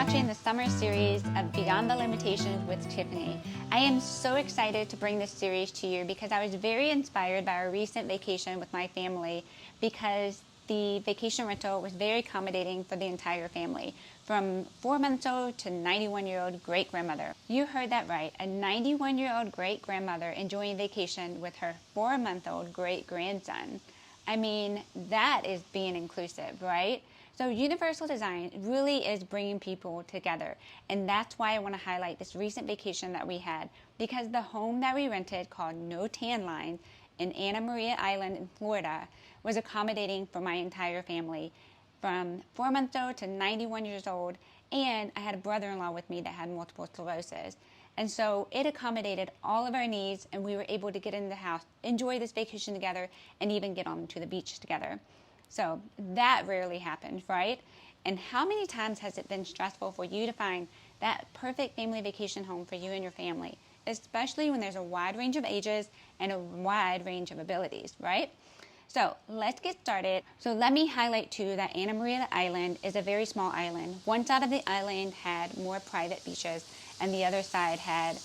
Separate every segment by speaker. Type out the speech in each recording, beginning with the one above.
Speaker 1: watching the summer series of Beyond the Limitations with Tiffany. I am so excited to bring this series to you because I was very inspired by our recent vacation with my family because the vacation rental was very accommodating for the entire family, from 4-month-old to 91-year-old great-grandmother. You heard that right, a 91-year-old great-grandmother enjoying vacation with her 4-month-old great-grandson. I mean, that is being inclusive, right? So Universal Design really is bringing people together, and that's why I want to highlight this recent vacation that we had, because the home that we rented, called No Tan Line in Anna Maria Island in Florida, was accommodating for my entire family, from 4-month-old to 91 years old, and I had a brother-in-law with me that had multiple sclerosis. And so it accommodated all of our needs, and we were able to get in the house, enjoy this vacation together, and even get on to the beach together. So that rarely happens, right? And how many times has it been stressful for you to find that perfect family vacation home for you and your family, especially when there's a wide range of ages and a wide range of abilities, right? So let's get started. So let me highlight too that Anna Maria Island is a very small island. One side of the island had more private beaches, and the other side had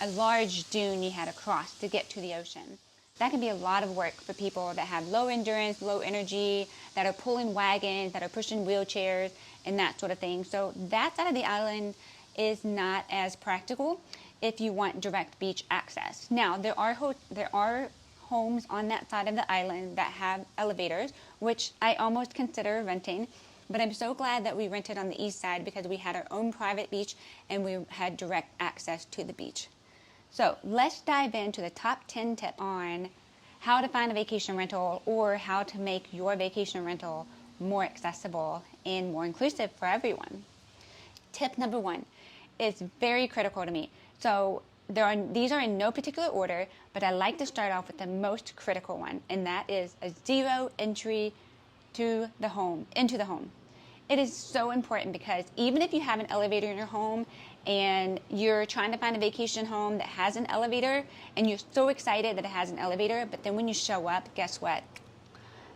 Speaker 1: a large dune you had to cross to get to the ocean. That can be a lot of work for people that have low endurance, low energy, that are pulling wagons, that are pushing wheelchairs, and that sort of thing. So that side of the island is not as practical if you want direct beach access. Now, there are homes on that side of the island that have elevators, which I almost consider renting. But I'm so glad that we rented on the east side because we had our own private beach and we had direct access to the beach. So let's dive into the top 10 tips on how to find a vacation rental or how to make your vacation rental more accessible and more inclusive for everyone. Tip number 1 is very critical to me. So these are in no particular order, but I like to start off with the most critical one, and that is a zero entry into the home. It is so important because even if you have an elevator in your home and you're trying to find a vacation home that has an elevator and you're so excited that it has an elevator, but then when you show up, guess what?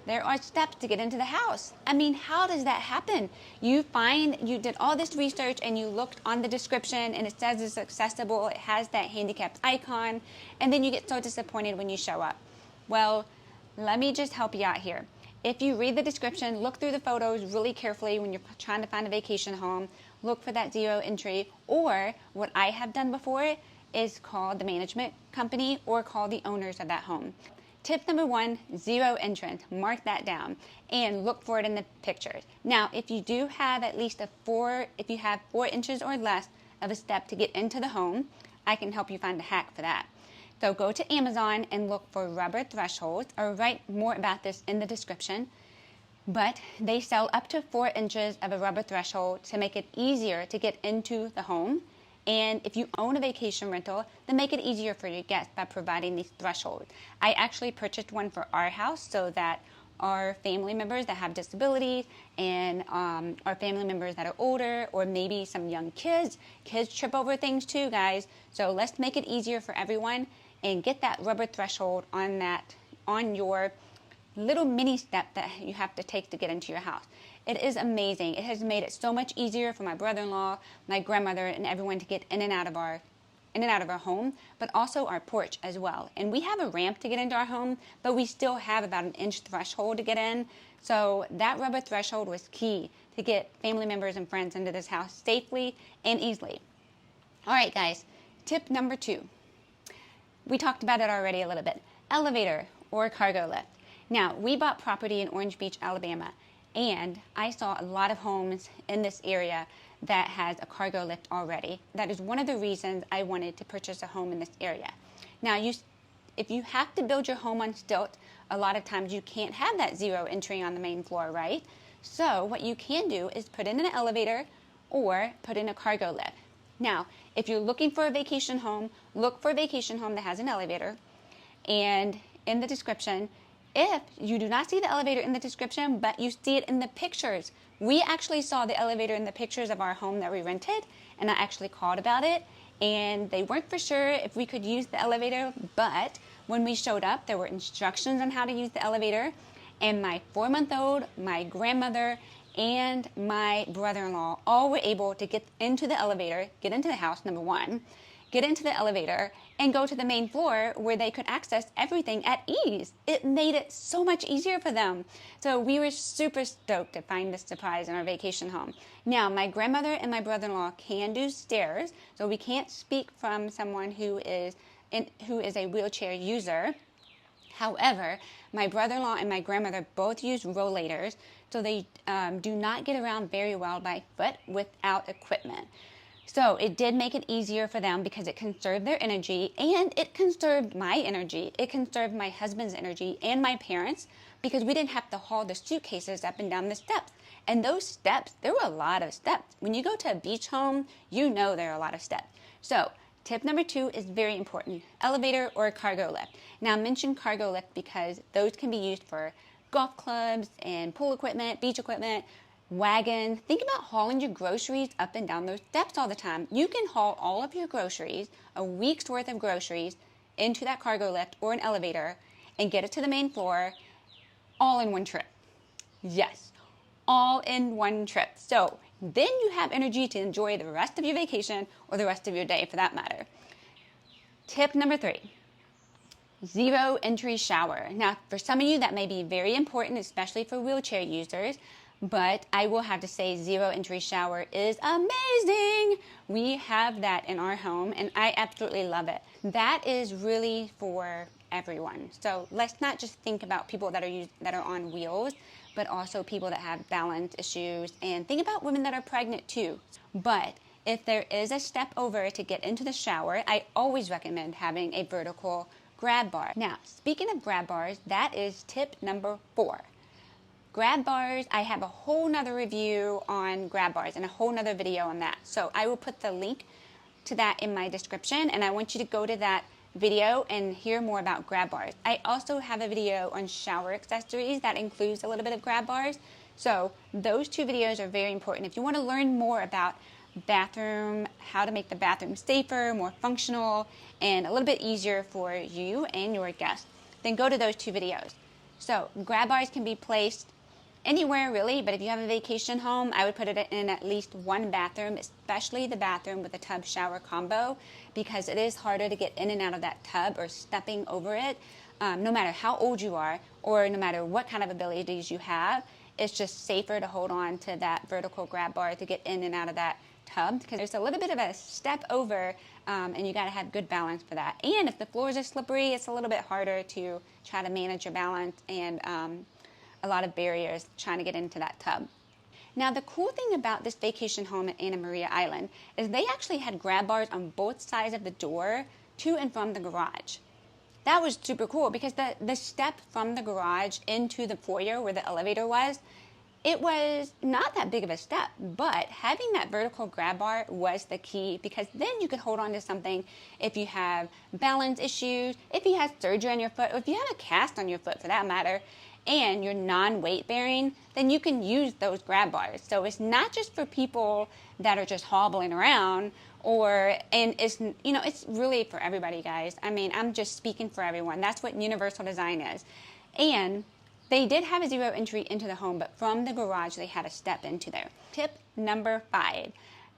Speaker 1: There are steps to get into the house. I mean, how does that happen? You did all this research and you looked on the description and it says it's accessible, it has that handicapped icon, and then you get so disappointed when you show up. Well, let me just help you out here. If you read the description, look through the photos really carefully when you're trying to find a vacation home, look for that zero entry, or what I have done before is call the management company or call the owners of that home. Tip number 1, zero entrance. Mark that down and look for it in the pictures. Now, if you do have at least if you have 4 inches or less of a step to get into the home, I can help you find a hack for that. So go to Amazon and look for rubber thresholds. I'll write more about this in the description. But they sell up to 4 inches of a rubber threshold to make it easier to get into the home. And if you own a vacation rental, then make it easier for your guests by providing these thresholds. I actually purchased one for our house so that our family members that have disabilities and our family members that are older, or maybe some young kids trip over things too, guys. So let's make it easier for everyone and get that rubber threshold on your little mini step that you have to take to get into your house. It is amazing. It has made it so much easier for my brother-in-law, my grandmother, and everyone to get in and out of our home, but also our porch as well. And we have a ramp to get into our home, but we still have about an inch threshold to get in. So that rubber threshold was key to get family members and friends into this house safely and easily. All right, guys, tip number 2. We talked about it already a little bit. Elevator or cargo lift. Now, we bought property in Orange Beach, Alabama, and I saw a lot of homes in this area that has a cargo lift already. That is one of the reasons I wanted to purchase a home in this area. Now, if you have to build your home on stilts, a lot of times you can't have that zero entry on the main floor, right? So what you can do is put in an elevator or put in a cargo lift. Now, if you're looking for a vacation home, look for a vacation home that has an elevator. And in the description, if you do not see the elevator in the description, but you see it in the pictures, we actually saw the elevator in the pictures of our home that we rented, and I actually called about it, and they weren't for sure if we could use the elevator, but when we showed up, there were instructions on how to use the elevator, and my 4-month-old, my grandmother, and my brother-in-law all were able to get into the elevator, get into the house, number one, get into the elevator, and go to the main floor where they could access everything at ease. It made it so much easier for them. So we were super stoked to find this surprise in our vacation home. Now, my grandmother and my brother-in-law can do stairs, so we can't speak from someone who is a wheelchair user. However, my brother-in-law and my grandmother both use rollators, so they do not get around very well by foot without equipment. So it did make it easier for them because it conserved their energy, and it conserved my energy. It conserved my husband's energy and my parents, because we didn't have to haul the suitcases up and down the steps. And those steps, there were a lot of steps. When you go to a beach home, you know there are a lot of steps. So tip number 2 is very important: elevator or cargo lift. Now, I mentioned cargo lift because those can be used for golf clubs and pool equipment, beach equipment, wagon. Think about hauling your groceries up and down those steps all the time. You can haul all of your groceries, a week's worth of groceries, into that cargo lift or an elevator and get it to the main floor all in one trip. Yes, all in one trip. So then you have energy to enjoy the rest of your vacation, or the rest of your day for that matter. Tip number 3. Zero entry shower. Now, for some of you that may be very important, especially for wheelchair users, but I will have to say zero entry shower is amazing. We have that in our home, and I absolutely love it. That is really for everyone. So let's not just think about people that are on wheels, but also people that have balance issues, and think about women that are pregnant too. But if there is a step over to get into the shower, I always recommend having a vertical grab bar. Now, speaking of grab bars, that is tip number 4. Grab bars, I have a whole nother review on grab bars and a whole nother video on that. So I will put the link to that in my description, and I want you to go to that video and hear more about grab bars. I also have a video on shower accessories that includes a little bit of grab bars. So those 2 videos are very important. If you want to learn more about bathroom, how to make the bathroom safer, more functional, and a little bit easier for you and your guests, then go to those 2 videos. So grab bars can be placed anywhere really, but if you have a vacation home, I would put it in at least one bathroom, especially the bathroom with a tub shower combo, because it is harder to get in and out of that tub or stepping over it. No matter how old you are, or no matter what kind of abilities you have, it's just safer to hold on to that vertical grab bar to get in and out of that tub, because there's a little bit of a step over, and you got to have good balance for that. And if the floors are slippery, it's a little bit harder to try to manage your balance, and a lot of barriers trying to get into that tub. Now, the cool thing about this vacation home at Anna Maria Island is they actually had grab bars on both sides of the door to and from the garage. That was super cool, because the step from the garage into the foyer where the elevator was, it was not that big of a step, but having that vertical grab bar was the key, because then you could hold on to something if you have balance issues, if you had surgery on your foot, or if you have a cast on your foot for that matter, and you're non-weight bearing, then you can use those grab bars. So it's not just for people that are just hobbling around, and it's really for everybody, guys. I mean, I'm just speaking for everyone. That's what universal design is. And they did have a zero entry into the home, but from the garage, they had a step into there. Tip number 5.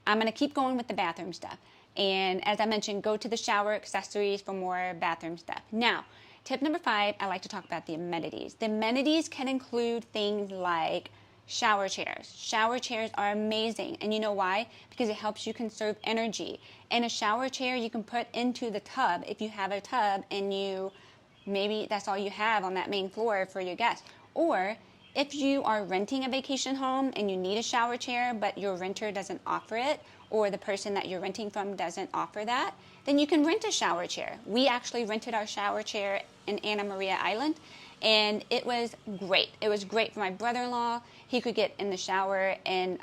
Speaker 1: I'm going to keep going with the bathroom stuff. And as I mentioned, go to the shower accessories for more bathroom stuff. Now, tip number 5, I like to talk about the amenities. The amenities can include things like shower chairs. Shower chairs are amazing. And you know why? Because it helps you conserve energy. And a shower chair you can put into the tub if you have a tub and maybe that's all you have on that main floor for your guests. Or if you are renting a vacation home and you need a shower chair, but your renter doesn't offer it, or the person that you're renting from doesn't offer that, then you can rent a shower chair. We actually rented our shower chair in Anna Maria Island, and it was great. It was great for my brother-in-law. He could get in the shower and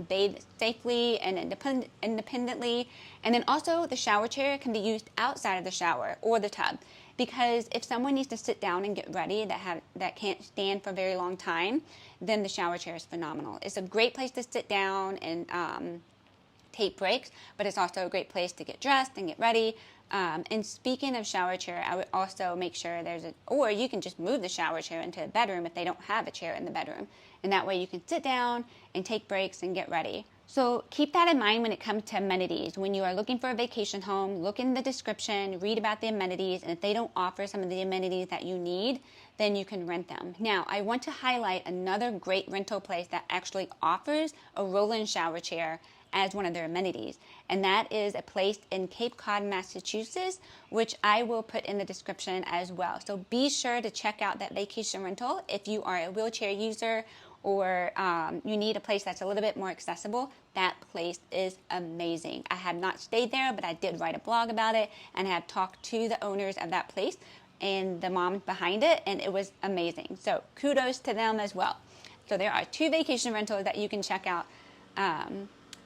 Speaker 1: bathe safely and independently. And then also the shower chair can be used outside of the shower or the tub, because if someone needs to sit down and get ready that can't stand for a very long time, then the shower chair is phenomenal. It's a great place to sit down and take breaks, but it's also a great place to get dressed and get ready And speaking of shower chair, I would also make sure or you can just move the shower chair into a bedroom if they don't have a chair in the bedroom. And that way you can sit down and take breaks and get ready. So keep that in mind when it comes to amenities. When you are looking for a vacation home, look in the description, read about the amenities, and if they don't offer some of the amenities that you need, then you can rent them. Now, I want to highlight another great rental place that actually offers a roll-in shower chair as one of their amenities, and that is a place in Cape Cod, Massachusetts, which I will put in the description as well. So be sure to check out that vacation rental if you are a wheelchair user or you need a place that's a little bit more accessible. That place is amazing. I have not stayed there, but I did write a blog about it and have talked to the owners of that place and the mom behind it, and it was amazing. So kudos to them as well. So there are 2 vacation rentals that you can check out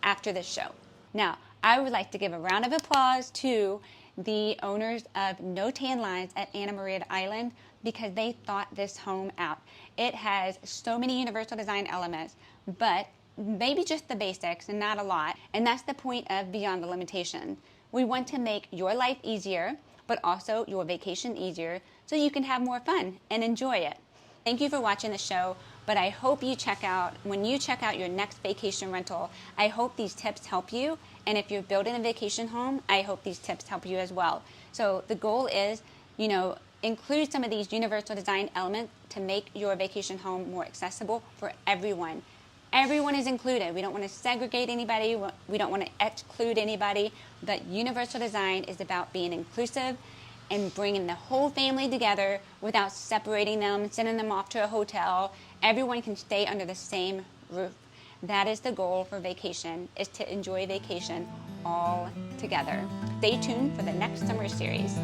Speaker 1: after this show. Now, I would like to give a round of applause to the owners of No Tan Lines at Anna Maria Island because they thought this home out. It has so many universal design elements, but maybe just the basics and not a lot. And that's the point of Beyond the Limitation. We want to make your life easier, but also your vacation easier so you can have more fun and enjoy it. Thank you for watching the show, but I hope when you check out your next vacation rental, I hope these tips help you. And if you're building a vacation home, I hope these tips help you as well. So the goal is, include some of these universal design elements to make your vacation home more accessible for everyone. Everyone is included. We don't want to segregate anybody. We don't want to exclude anybody. But universal design is about being inclusive and bringing the whole family together without separating them, sending them off to a hotel. Everyone can stay under the same roof. That is the goal for vacation, is to enjoy vacation all together. Stay tuned for the next summer series.